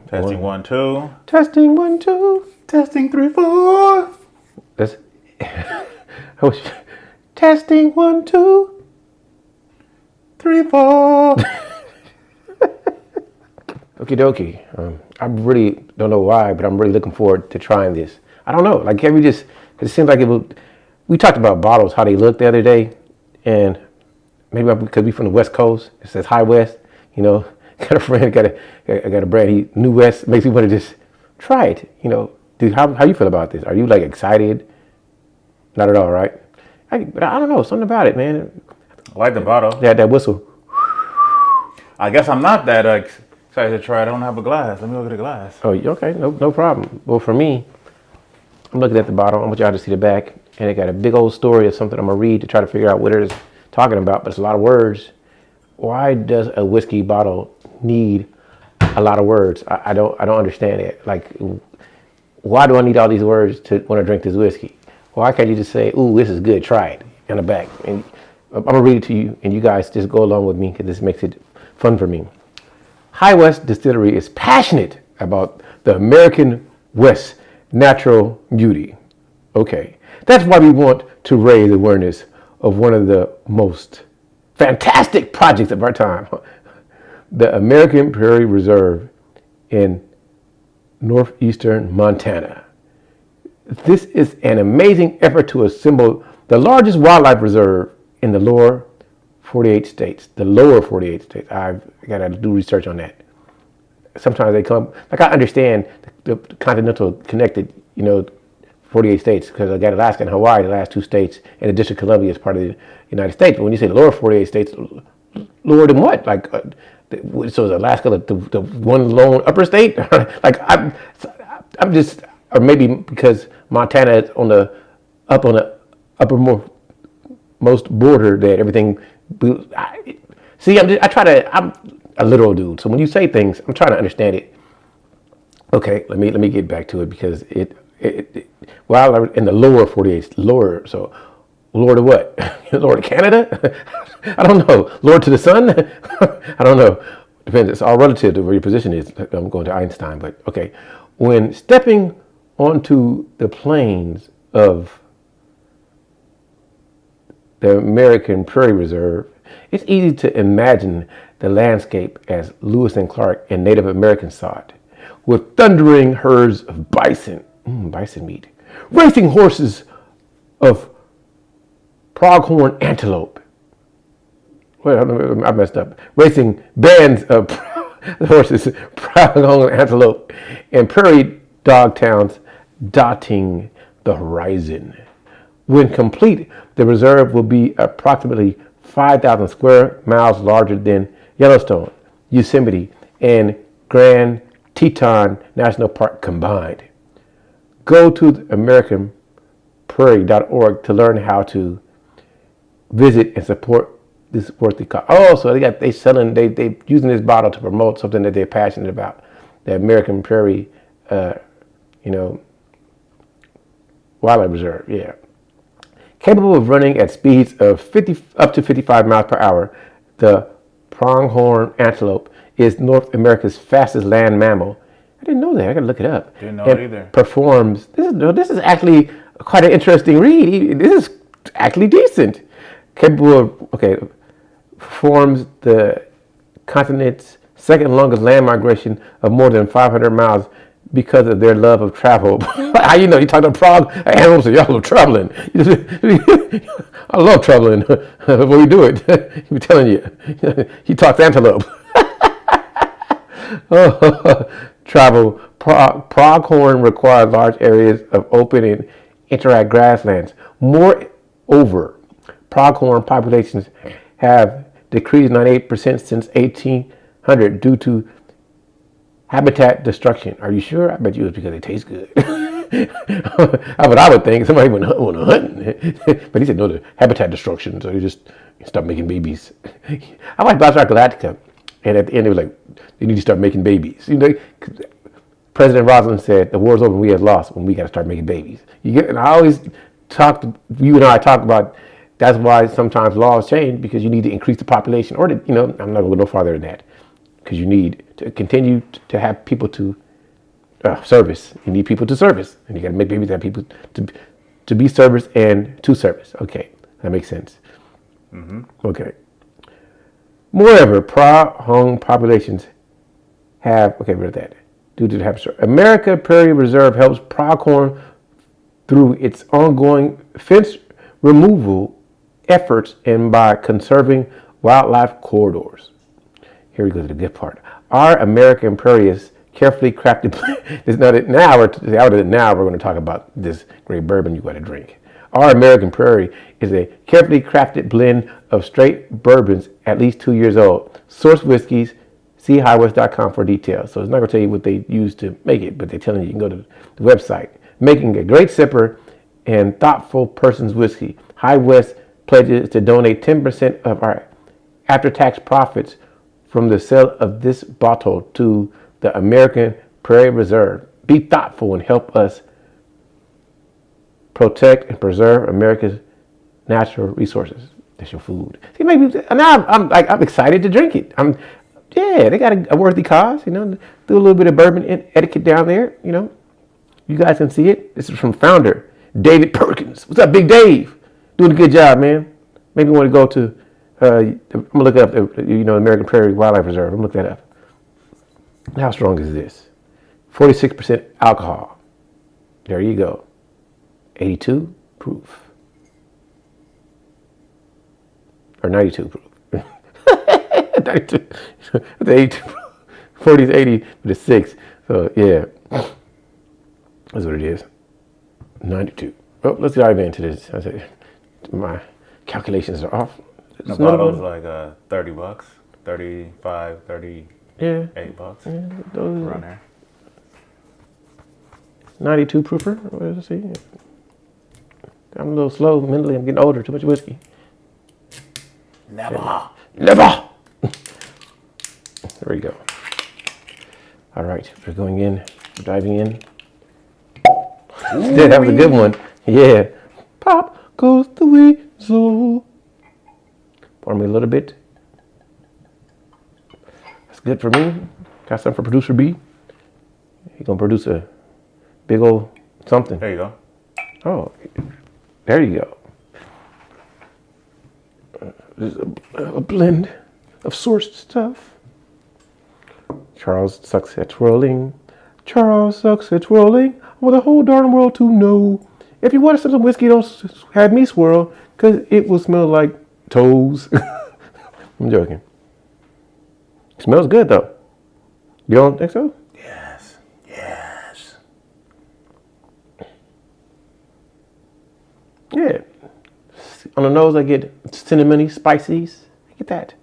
Testing 1, 2. Testing 1, 2. Testing 3, 4. That's testing 1, 2, 3, 4. Okie dokie. I really don't know why, but I'm really looking forward to trying this. I don't know. Like, can we just? It seems like it will. We talked about bottles, how they look the other day, and maybe because we from the West Coast, it says High West. You know, got a friend, got a brand. He New West makes me want to just try it. You know, dude, how you feel about this? Are you like excited? Not at all, right? But I don't know, something about it, man. I like the bottle. That whistle. I guess I'm not that excited to try it. I don't have a glass. Let me look at the glass. Oh, okay, no problem. Well, for me, I'm looking at the bottle. I want y'all to see the back, and it got a big old story of something I'm gonna read to try to figure out what it is talking about. But it's a lot of words. Why does a whiskey bottle need a lot of words? I don't understand it. Like, why do I need all these words to want to drink this whiskey? Why can't you just say, "Ooh, this is good. Try it," in the back? And I'm gonna read it to you, and you guys just go along with me because this makes it fun for me. High West Distillery is passionate about the American West natural beauty. Okay, that's why we want to raise awareness of one of the most fantastic projects of our time, the American Prairie Reserve in northeastern Montana. This is an amazing effort to assemble the largest wildlife reserve in the lower 48 states. The lower 48 states. I've got to do research on that. Sometimes they come, like I understand the continental connected, 48 states, because I got Alaska and Hawaii, the last two states, and the District of Columbia is part of the United States. But when you say the lower 48 states, lower than what? Like, so is Alaska the one lone upper state? Like, I'm just, or maybe because Montana is on the uppermost border that everything. I'm a literal dude. So when you say things, I'm trying to understand it. Okay, let me get back to it because while I'm in the lower 48, lower, so lower to what? Lower to Canada? I don't know. Lower to the sun? I don't know. Depends. It's all relative to where your position is. I'm going to Einstein, but okay. When stepping onto the plains of the American Prairie Reserve, it's easy to imagine the landscape as Lewis and Clark and Native Americans saw it, with thundering herds of bison meat, racing horses of pronghorn antelope. Wait, I messed up. Racing bands of horses, pronghorn antelope, and prairie dog towns dotting the horizon. When complete, the reserve will be approximately 5,000 square miles larger than Yellowstone, Yosemite, and Grand Teton National Park combined. Go to AmericanPrairie.org to learn how to visit and support this worthy cause. Oh, so they using this bottle to promote something that they're passionate about, the American Prairie, Wildlife Reserve. Yeah. Capable of running at speeds of up to 55 miles per hour, the pronghorn antelope is North America's fastest land mammal. I didn't know that. I gotta look it up. Didn't know it either. Performs. This is actually quite an interesting read. This is actually decent. Capable of performs the continent's second longest land migration of more than 500 miles because of their love of travel. How you know? You talk about frog animals, so y'all love traveling. I love traveling. When we do it, I'm telling you. He talks antelope. Travel. Pronghorn require large areas of open and interact grasslands. Moreover, pronghorn populations have decreased 98% since 1800 due to habitat destruction. Are you sure? I bet you it's because they taste good. But I would think somebody went hunting. But he said no, the habitat destruction. So you just start making babies. I like Battlestar Galactica, and at the end they were like, they need to start making babies. President Rosalind said, "The war's over, we have lost when we got to start making babies." And I always you and I talk about. That's why sometimes laws change because you need to increase the population, or I'm not going to go no farther than that. because you need to continue to have people to service. You need people to service, and you got to make babies have people to be service and to service. Okay, that makes sense. Okay. Moreover, home populations have rid of that. Due to the habitat, America Prairie Reserve helps pronghorn through its ongoing fence removal efforts and by conserving wildlife corridors. Here we go to the good part. Our American Prairie is carefully crafted. Now we're going to talk about this great bourbon you got to drink. Our American Prairie is a carefully crafted blend of straight bourbons at least 2 years old. Source whiskeys. See highwest.com for details. So it's not going to tell you what they use to make it, but they're telling you can go to the website. Making a great sipper and thoughtful person's whiskey. High West pledges to donate 10% of our after-tax profits from the sale of this bottle to the American Prairie Reserve. Be thoughtful and help us protect and preserve America's natural resources. That's your food. See, maybe now I'm excited to drink it. They got a worthy cause, do a little bit of bourbon etiquette down there, You guys can see it. This is from founder David Perkins. What's up, Big Dave? Doing a good job, man. Maybe you want to go to, I'm going to look up, American Prairie Wildlife Reserve. I'm going to look that up. How strong is this? 46% alcohol. There you go. 82 proof. Or 92 proof. 92. 82. 40 is 80, but it's 6. So, yeah. That's what it is. 92. Oh, let's dive into this. My calculations are off. The bottle's like $30, 35, 38 bucks. Yeah, those around there. 92 proofer. Let's see. I'm a little slow mentally. I'm getting older. Too much whiskey. Never. There we go. All right, we're going in. We're diving in. That was a good one. Yeah. Pop goes the weasel. Pour me a little bit. That's good for me. Got some for producer B. He's gonna produce a big old something. There you go. Oh, there you go. There's a blend of sourced stuff. Charles sucks at twirling. Charles sucks at twirling. I want the whole darn world to know. If you want some whiskey, don't have me swirl, because it will smell like toes. I'm joking. It smells good, though. You don't think so? Yes. Yeah. On the nose, I get cinnamony spices. I get that.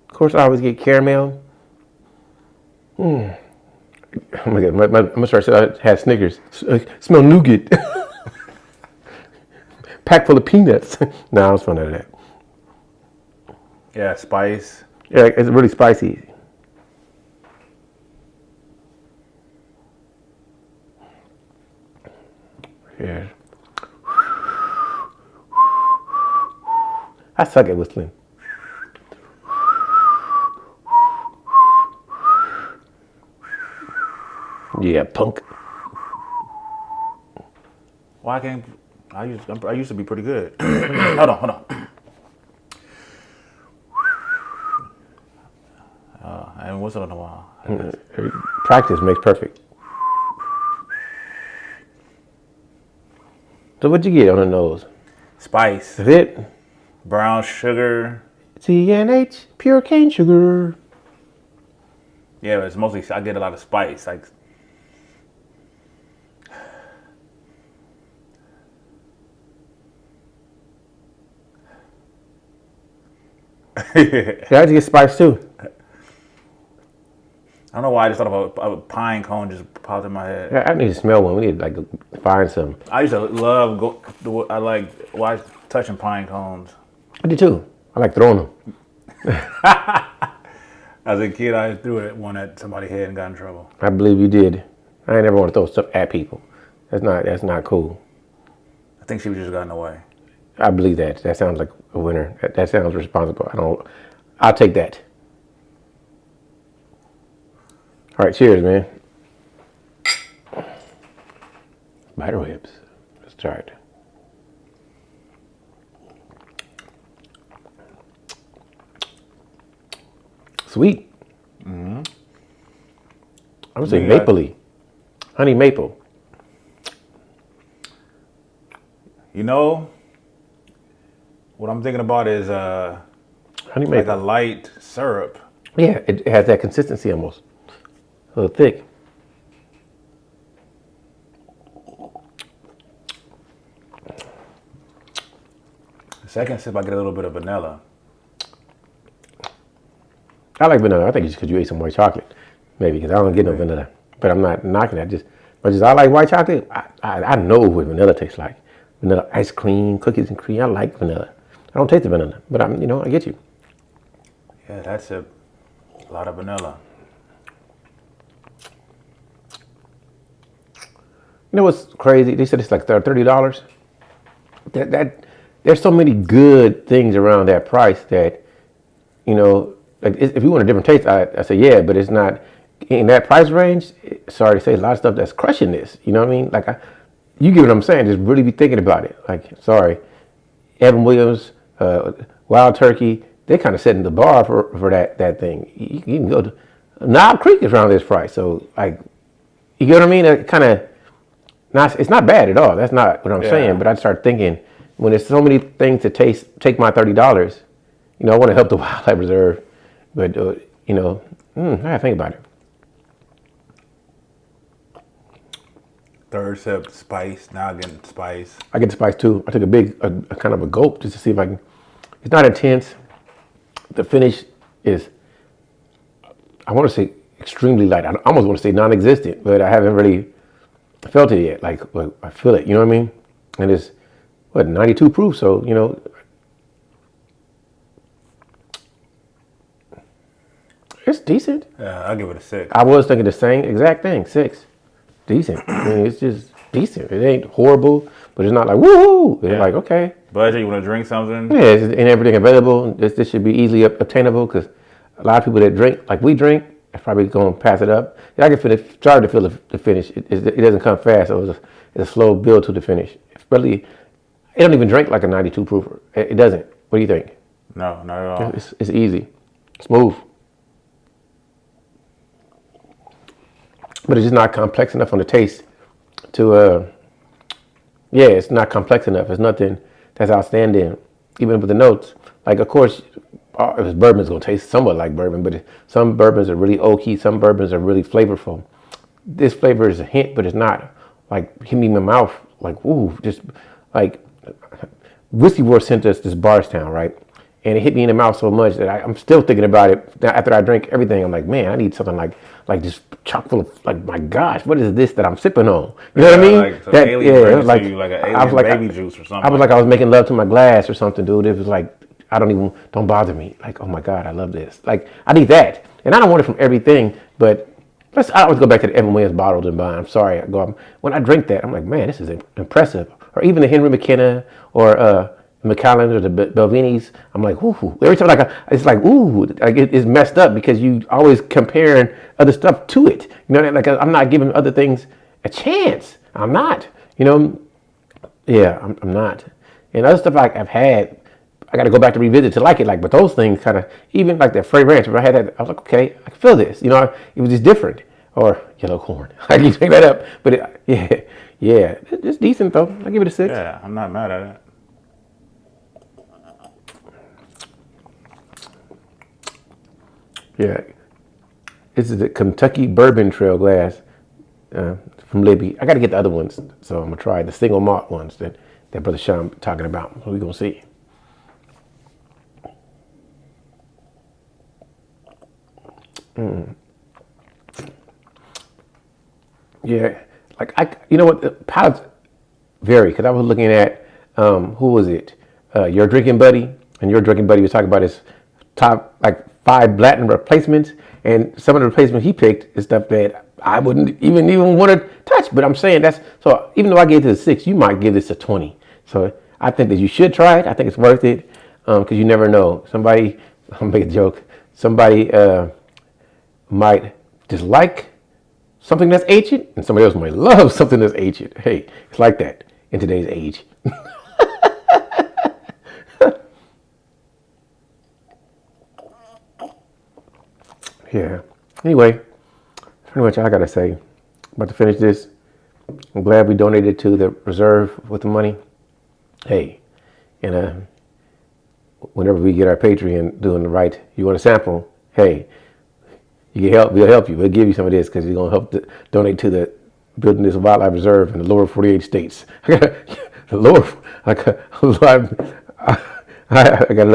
Of course, I always get caramel. Oh my God, I'm gonna start saying I had Snickers. Smell nougat. Pack full of peanuts. Nah, I was fun out of that. Yeah, spice. Yeah, it's really spicy. Yeah. I suck at whistling. Yeah, punk. Why can't I used to be pretty good. Hold on. I haven't whistled in a while. Practice makes perfect. So what'd you get on the nose? Spice. Is it? Brown sugar. TNH, pure cane sugar. Yeah, but it's mostly, I get a lot of spice. Like, Yeah, I just get spice too. I don't know why I just thought about a pine cone just popped in my head. Yeah, I need to smell one. We need to like find some. I used to love I like touching pine cones. I do too. I like throwing them. As a kid, I threw one at somebody's head and got in trouble. I believe you did. I ain't never want to throw stuff at people. That's not cool. I think she was just got in the way. I believe that. That sounds like a winner. That sounds responsible. I'll take that. All right, cheers, man. Spider webs. Let's try it. Sweet. I would say mapley. Honey maple. You know, what I'm thinking about is Honey like maple. a light syrup. Yeah, it has that consistency almost. A little thick. The second sip, I get a little bit of vanilla. I like vanilla. I think it's because you ate some white chocolate. Maybe because I don't get no vanilla. But I'm not knocking that. But I like white chocolate. I know what vanilla tastes like. Vanilla ice cream, cookies and cream. I like vanilla. I don't taste the vanilla, but I get you. Yeah, that's a lot of vanilla. You know what's crazy? They said it's like $30. There's so many good things around that price that, like if you want a different taste, I say yeah, but it's not in that price range. Sorry to say, a lot of stuff that's crushing this. You know what I mean? Like you get what I'm saying? Just really be thinking about it. Like, sorry, Evan Williams, Wild Turkey, they're kind of setting the bar for that thing. You can go to Knob Creek is around this price, so like, you get what I mean? It kind of. It's not bad at all. That's not what I'm saying. But I start thinking, when there's so many things to take my $30. I want to help the wildlife reserve, but I gotta think about it. Third sip, spice. Now I'm getting spice. I get the spice too. I took a kind of a gulp just to see if I can. It's not intense. The finish is, I want to say extremely light. I almost want to say non-existent, but I haven't really felt it yet. Like I feel it, you know what I mean? And it's 92 proof, so it's decent. Yeah, I'll give it a 6. I was thinking the same exact thing, 6. Decent. I mean, it's just decent. It ain't horrible, but it's not like woohoo. It's like okay. Budget, you want to drink something? Yeah, and everything available. This should be easily obtainable because a lot of people that drink like we drink, are probably going to pass it up. I can start to feel the finish. It doesn't come fast, so it's a slow build to the finish. It don't even drink like a 92 proof. It doesn't. What do you think? No, not at all. It's easy, smooth, but it's just not complex enough on the taste to. It's not complex enough. It's nothing that's outstanding, even with the notes. Like, of course, if bourbon's gonna taste somewhat like bourbon, but some bourbons are really oaky. Some bourbons are really flavorful. This flavor is a hint, but it's not like hitting me in the mouth. Like, ooh, just like Whiskey War sent us this Bardstown, right? And it hit me in the mouth so much that I'm still thinking about it after I drink everything. I'm like, man, I need something like just chock full of, like, my gosh, what is this that I'm sipping on? You know what I mean? Like an alien like an alien baby juice or something. I was like I was making love to my glass or something, dude. It was like, don't bother me. Like, oh my God, I love this. Like, I need that. And I don't want it from everything, but I always go back to the Evan Williams bottled and bond. I'm sorry. When I drink that, I'm like, man, this is impressive. Or even the Henry McKenna or Macallan or the Belvinis. I'm like, ooh. Every time it's like, ooh, like it's messed up because you always comparing other stuff to it. You know, like I'm not giving other things a chance. I'm not. Yeah, I'm not. And other stuff I've had, I got to go back to revisit to like it. Like, but those things kind of, even like that Frey Ranch, if I had that, I was like, okay, I can feel this. It was just different. Or yellow corn. I can pick that up. But it's decent though. I give it a 6. Yeah, I'm not mad at it. Yeah, this is the Kentucky Bourbon Trail glass from Libby. I got to get the other ones, so I'm gonna try the single malt ones that Brother Sean talking about. We're gonna see. Yeah, like you know what, the palates vary because I was looking at who was it? Your Drinking Buddy, and Your Drinking Buddy was talking about his top like 5 Latin replacements, and some of the replacements he picked is stuff that I wouldn't even want to touch. But I'm saying so even though I gave this a 6, you might give this a 20. So I think that you should try it. I think it's worth it because you never know. Somebody, I'll make a joke. Somebody might dislike something that's ancient, and somebody else might love something that's ancient. Hey, it's like that in today's age. Yeah. Anyway, pretty much all I gotta say. About to finish this. I'm glad we donated to the reserve with the money. Hey, and whenever we get our Patreon doing the right, you want a sample? Hey, you can help. We'll help you. We'll give you some of this because you're gonna help donate to the building this wildlife reserve in the lower 48 states. The lower, I gotta look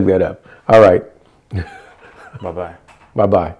that up. All right. Bye bye. Bye bye.